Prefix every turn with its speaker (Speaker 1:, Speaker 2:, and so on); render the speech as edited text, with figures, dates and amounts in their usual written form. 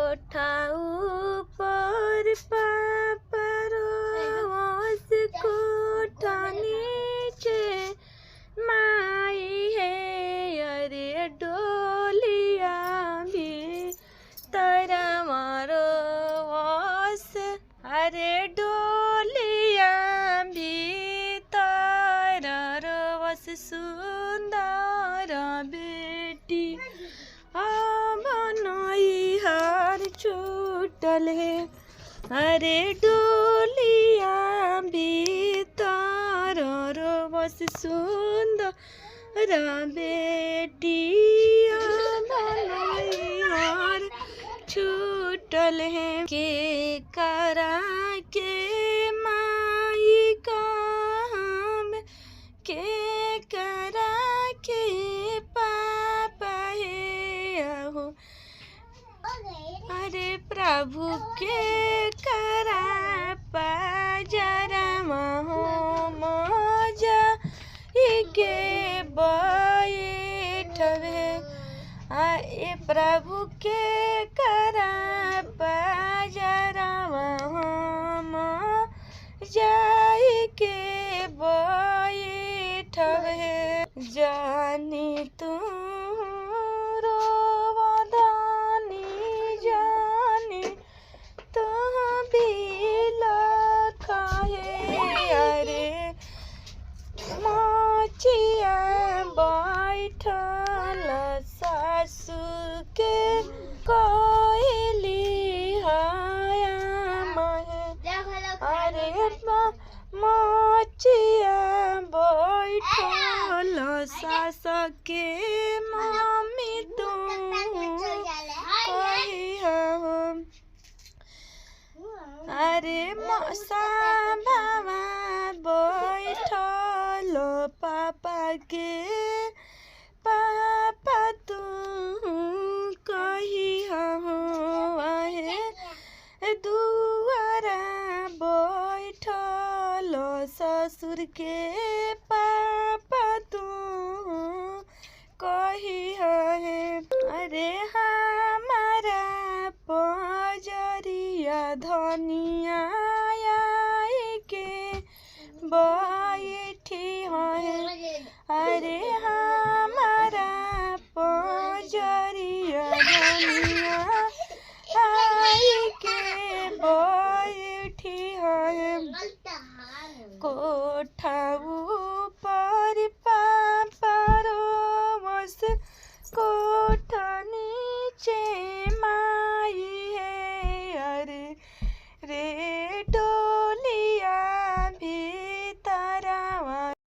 Speaker 1: कोठा ऊपर पापरोस कोठा नीचे माई है। अरे डोलिया भी तारा मारो वास, अरे डोलिया भी तारा रवस सुंदर बेटी बनई छूटल है। अरे डोलिया भी तारा रवस सुंदर बेटी बनई छूटल है। के करा के माई काम के करा के पापा है हो। अरे प्रभु के करा जरा महो मोजा के बैठवे। ए प्रभु के करा जरा महो जाई के बैठवे। जानी तू रोवदानी जानी तू भी लखाए। अरे मोचिया बैठल सासु के कोइली हाया महे। अरे मोचिया बैठल सास के मम्मी तू कही हो। अरे मौसा बाबा बैठल पापा के पापा तू कही हो। आहे दुआरा बैठल ससुर के पापा तू कही है। अरे हमारा पजरिया धनिया के बैठी है। अरे हमारा पजरिया धनिया के बैठी है। कोठा